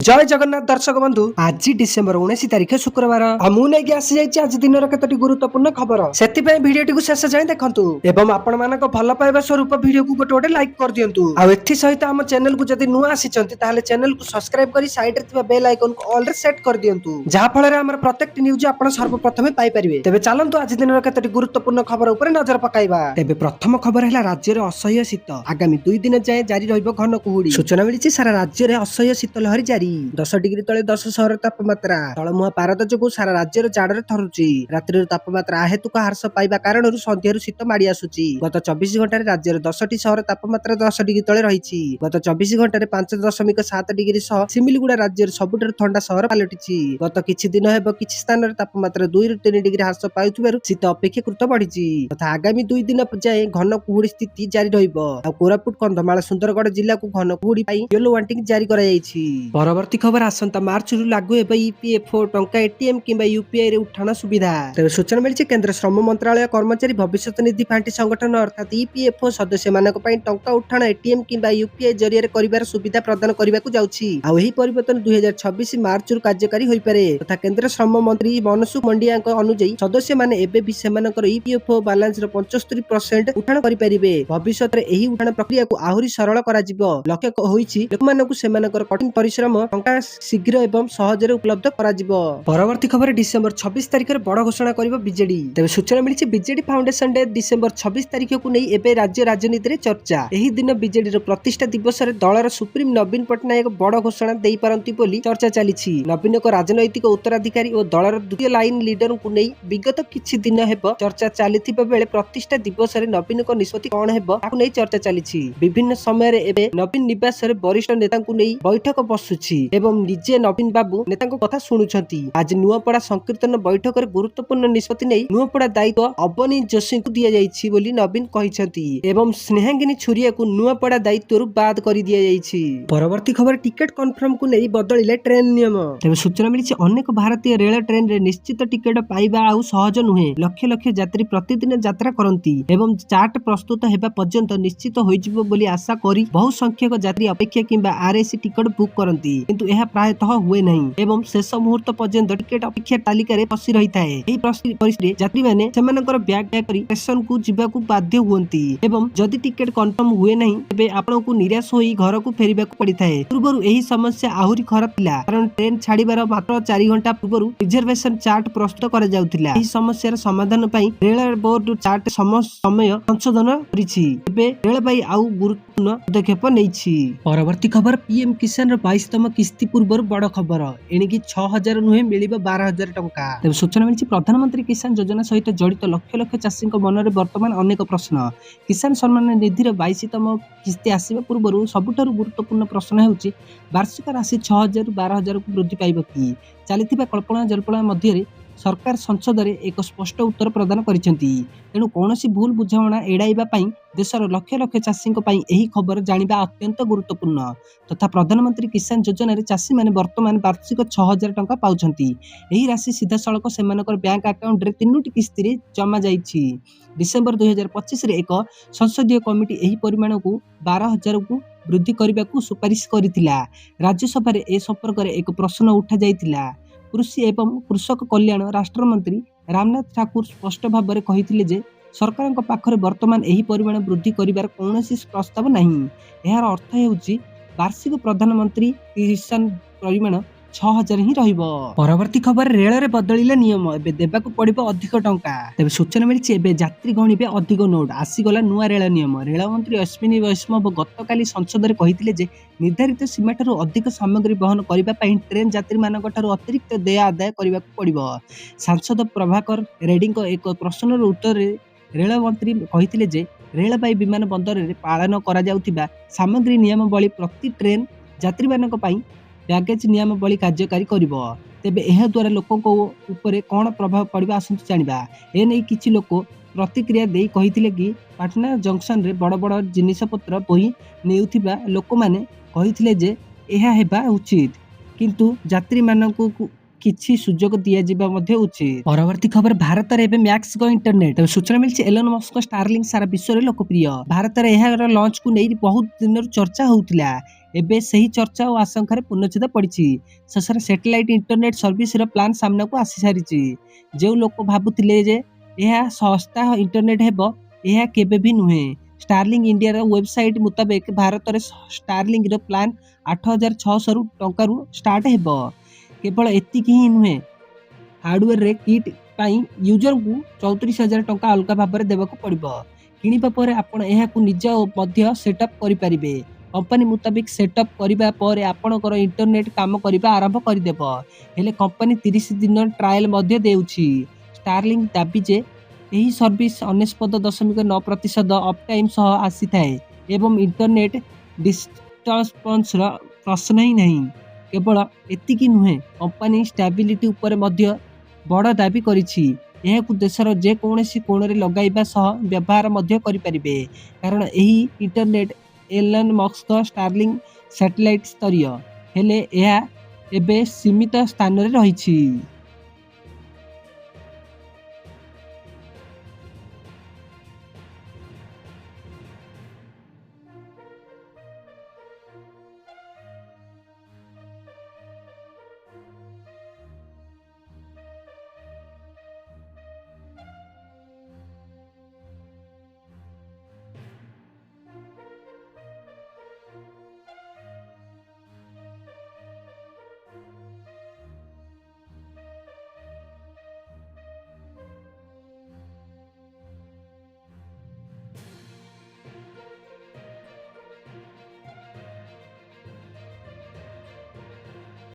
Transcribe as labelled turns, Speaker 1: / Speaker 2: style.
Speaker 1: जय जगन्नाथ दर्शक बंधु आज डिसेम्बर 19 तारिख शुक्रवार मुझे आसी जाइए आज दिन केतोटी गुरुत्वपूर्ण खबर से भिडियोटी को शेष जाए देखंतु एवं आपण मानक भल पाइबा स्वरूप वीडियो को गोटे गोटे लाइक कर दियंतु आ एथि सहित हम चैनल को जदि नुआ आसीचंती ताले चैनल को सब्सक्राइब करी साइड रे थिबा बेल आइकन को ऑल रे सेट कर दियंतु जहा फल रे हमर प्रत्येक न्यूज आपण सर्वप्रथम पाई परिबे। तेबे चलंतु आज दिन केतोटी गुरुत्वपूर्ण खबर ऊपर नजर पकाइबा। तेबे प्रथम खबर है राज्य रे असह्य शीत आगामी 2 दिन जाए जारी रहिबो घन कुहुडी। सूचना मिलिछि सारा राज्य रे असह्य शीत लहरी जारी 10 डिग्री तले 10 सहर तापमात्रा तळमुहा पारद जोगु सारा राज्यर जाडरे थरुची। रात्रि तापमात्रा हेतुक ह्रास पाइबा कारणरू सन्ध्यारू शीत माड़ी आसुची। गत 24 घंटारे राज्यर 10टी सहर तापमात्रा 10 डिग्री तले रहिछि। गत 24 घंटारे 5.7 डिग्री सह सिमिलगुड़ा राज्यर सबुठारु ठंडा सहर पालटिछि। गत किछि दिन हेबो किछि स्थान रे तापमात्रा 2 ରୁ 3 डिग्री ह्रास पाउथिबारु शीत अपेक्षाकृत बढ़िछि। तथा आगामी 2 दिन जाए घन कुहुडी स्थिति जारी रहिबो। आ कोरापुट कंधमाल सुंदरगढ़ जिल्ला को घन कुहुडी पई येलो वार्निंग जारी करा जायछि। परवर्ती खबर आसंता मार्च रु लागू हेबा ईपीएफओ टंका एटीएम किंबा यूपीआई रे उठाण सुविधा। तेबे सूचना मिलिछि केंद्र श्रम मंत्रालय कर्मचारी भविष्य निधि पांठी संगठन अर्थात ईपीएफओ सदस्य मानक पई टंका उठाण एटीएम किंबा यूपीआई जरिया रे करिवार सुविधा प्रदान करबाकू जाउछि। आ एही परिवर्तन 2026 मार्च रु कार्यकारी होई पारे। तथा केंद्र श्रम मंत्री मनसुख मंडिया अनुसार सदस्य माने एबे भी सेमानकर ईपीएफओ बैलेंस रो 75% उठाण करि परिबे। भविष्य रे एही उठाण प्रक्रिया को आहुरी सरल करा जिवो। लक्ष्य होईछि लोकमानकू सेमानकर कठिन परिश्रम टंका शीघ्र एवं सहजरे उपलब्ध करा जिवो। परवर्ती खबर डिसेंबर 26 तारिख रे बड़ घोषणा करिवो बीजेडी। तेबे सूचना मिलिछि बीजेडी फाउंडेशन डे डिसेंबर 26 तारिख को नै एबे राज्य राजनीति रे चर्चा। एही दिन बीजेडी रो प्रतिष्ठा दिवस रे दलर सुप्रीम नवीन पटनायक बड़ घोषणा देई पारंती बोली चर्चा चलीछि। नवीन को राजनैतिक उत्तराधिकारी और दलर द्वितीय लाइन लीडर को नै विगत किछि दिन हेबो चर्चा चलीथिबा बेले प्रतिष्ठा दिवस रे नवीन को निष्पत्ति कोन हेबो ताकू नै चर्चा चलीछि। विभिन्न समय रे एबे नवीन निवास रे वरिष्ठ नेता को नै बैठक बसुछि एवं निजे नवीन बाबू नेता कथा शुणुछंती। आज नुआपड़ा संकीर्तन बैठक रे गुरुत्वपूर्ण निष्पत्ति नै नुआपड़ा दायित्व अबनी जोशी को दिया जायछि बोली नवीन कहिसंती एवं स्नेहांगिनी छुरिया को नुआपड़ा दायित्व रु बाद करि दिया जायछि। परवर्ती खबर टिकट कन्फर्म को नै बदलिले ट्रेन नियम। तेबे सूचना मिलिछि अनेक भारतीय रेल ट्रेन रे निश्चित टिकट पाइबा आउ सहज नुहे। लक्ष लक्ष यात्री प्रतिदिन यात्रा करंती एवं चार्ट प्रस्तुत हेबा पर्यंत निश्चित होइजिबो बोली आशा करी बहु संख्यक यात्री अपेक्षा किंबा आरएसी टिकट बुक करंती किंतु एहा प्रायतः हुए नहीं एवं शेष मुहूर्त पर्यंत टिकट अपेक्षा तालिका रे फसी रही थाए। एही परिस्थिति यात्री माने सेमानकर बैग पैक करी स्टेशन को जिबाकू बाध्य हुअंती एवं जदि टिकट कंफर्म हुए नहीं तबे आपनको निराश होई घर को फेरिबाकू पड़िथाए। पूर्वरु एही समस्या आहुरी खराब थिला कारण ट्रेन छाड़ीबार मात्र 4 घंटा पूर्वरु रिजर्वेशन चार्ट प्रस्तुत करा जाउथिला। एही समस्यार समाधान पई रेल बोर्ड चार्ट समय संशोधन करिछि। एबे रेलबाई आउ गुरुत्वपूर्ण पदक्षेप नेइछि। परवर्ती खबर पीएम किसान 22तम किस्ती पूर्व बड़ खबर एणिकी 6000 नुहे मिलिबो 12000 टंका। तेबे सूचना मिलिछि प्रधानमंत्री किसान योजना सहित जड़ित लक्ष लक्ष चाषी मनरे वर्तमान अनेक प्रश्न। किसान सम्मान निधि 22तम किस्ती आसिबा पूर्व सबुठारु गुरुत्वपूर्ण प्रश्न हेउछि वार्षिक राशि 6000 ରୁ 12000 को वृद्धि पाइबो कि। चलिथिबा कल्पना जल्पना मध्यरे सरकार संसद रे एक स्पष्ट उत्तर प्रदान करिसेंती। तेणु कौनसी भूल बुझामणा एड़ाइबा पई देशर लक्ष लक्ष चाषी पई एही खबर जानिबा अत्यंत गुरुत्वपूर्ण। तथा प्रधानमंत्री किसान योजना रे चाषी माने वर्तमान वार्षिक 6000 टंका पाउछंती। एही राशि सीधा सड़क सेमानकर बैंक अकाउंट रे 3टी किस्ती रे जमा जाईछि। डिसेंबर 2025 रे एक संसदीय कमिटी एही परिमाण को 12000 को वृद्धि करबाकू सुपारिश करितिला। राज्यसभा रे ए संपर्क रे एक प्रश्न उठा जाइतिला। कृषि एवं कृषक कल्याण राष्ट्र मंत्री रामनाथ ठाकुर स्पष्ट भाव में कही जे सरकार पाखरे वर्तमान एही परिमाण वृद्धि करिवार कौनसी प्रस्ताव नहीं। यार अर्थ हेउछि वार्षिक प्रधानमंत्री किसान परिमाण 6000 ही रहिबो। परवर्ती खबर रेल रे बदलिले नियम एबे देबाकू पड़िबो अधिक टंका। तेबे सूचना मिलिछि एबे यात्री गणिबे अधिक नोट आसीगला नुआ रेल नियम। रेल मंत्री अश्विनी वैष्णव गतकाली संसद रे कहिथिले जे निर्धारित सीमा ठारू अधिक सामग्री वहन करिबा पई ट्रेन यात्री मानक ठारू अतिरिक्त देय आदाय करिबाकू पड़िबो। सांसद प्रभाकर रेड्डी को एक प्रश्नर उत्तर रे रेल मंत्री कहिथिले जे रेलबाई विमान बंदर रे पालन करा जाउथिबा सामग्री नियमावली प्रति ट्रेन यात्री मानक पई बैगेज नियमावली कार्यकारी करिवो। तेबे एहा द्वारा लोकक ऊपर कौन प्रभाव पड़िबा आसंतु जानिबा। ए नै किछि लोक प्रतिक्रिया देई कहिथिले कि पाटना जंक्शन रे बड़ बड़ जिनिस पत्र बोही नेउथिबा लोक माने कहिथिले जे एहा हेबा उचित किंतु यात्री मानकू किछि सुजोग दिया जिबा मध्ये उचित। परवर्ती खबर भारत रे एबे मैक्स गो इंटरनेट सूचना मिलछि एलन मस्क स्टारलिंक सारा विश्व रे लोकप्रिय। भारत रे एहार लॉन्च को नै बहुत दिन चर्चा होउतिला। ଏବେ ସେହି ଚର୍ଚ୍ଚା ଓ ଆଶଙ୍କାରେ ପୂର୍ଣ୍ଣଚ୍ଛେଦ ପଡ଼ିଛି। ଶେଷରେ ସ୍ୟାଟେଲାଇଟ୍ ଇଣ୍ଟରନେଟ୍ ସର୍ଭିସର ପ୍ଲାନ୍ ସାମ୍ନାକୁ ଆସିସାରିଛି। ଯେଉଁ ଲୋକ ଭାବୁଥିଲେ ଯେ ଏହା ଶସ୍ତା ଇଣ୍ଟରନେଟ୍ ହେବ, ଏହା କେବେ ବି ନୁହେଁ। ଷ୍ଟାରଲିଙ୍କ୍ ଇଣ୍ଡିଆର ୱେବସାଇଟ୍ ମୁତାବକ ଭାରତରେ ଷ୍ଟାରଲିଙ୍କର ପ୍ଲାନ୍ 8,600 ଟଙ୍କାରୁ ଷ୍ଟାର୍ଟ ହେବ। କେବଳ ଏତିକି ହିଁ ନୁହେଁ, ହାର୍ଡୱେରରେ କିଟ୍ ପାଇଁ ୟୁଜରଙ୍କୁ 34,000 ଟଙ୍କା ଅଲଗା ଭାବରେ ଦେବାକୁ ପଡ଼ିବ। କିଣିବା ପରେ ଆପଣ ଏହାକୁ ନିଜ ମଧ୍ୟ ସେଟଅପ୍ କରିପାରିବେ। କମ୍ପାନୀ ମୁତାବକ ସେଟଅପ୍ କରିବା ପରେ ଆପଣଙ୍କର ଇଣ୍ଟରନେଟ୍ କାମ କରିବା ଆରମ୍ଭ କରିଦେବ। ହେଲେ କମ୍ପାନୀ 30 ଦିନ ଟ୍ରାଏଲ୍ ମଧ୍ୟ ଦେଉଛି। ଷ୍ଟାରଲିଙ୍କ ଦାବି ଯେ ଏହି ସର୍ଭିସ 99.9% ଅପଟାଇମ୍ ସହ ଆସିଥାଏ ଏବଂ ଇଣ୍ଟରନେଟ୍ ଡିଷ୍ଟର୍ବାନ୍ସର ପ୍ରଶ୍ନ ହିଁ ନାହିଁ। କେବଳ ଏତିକି ନୁହେଁ, କମ୍ପାନୀ ଷ୍ଟାବିଲିଟି ଉପରେ ମଧ୍ୟ ବଡ଼ ଦାବି କରିଛି। ଏହାକୁ ଦେଶର ଯେକୌଣସି କୋଣରେ ଲଗାଇବା ସହ ବ୍ୟବହାର ମଧ୍ୟ କରିପାରିବେ। କାରଣ ଏହି ଇଣ୍ଟରନେଟ୍ ଏଲନ୍ ମସ୍କଙ୍କ ଷ୍ଟାରଲିଙ୍କ ସ୍ୟାଟେଲାଇଟ୍ ସ୍ତରୀୟ, ହେଲେ ଏହା ଏବେ ସୀମିତ ସ୍ଥାନରେ ରହିଛି।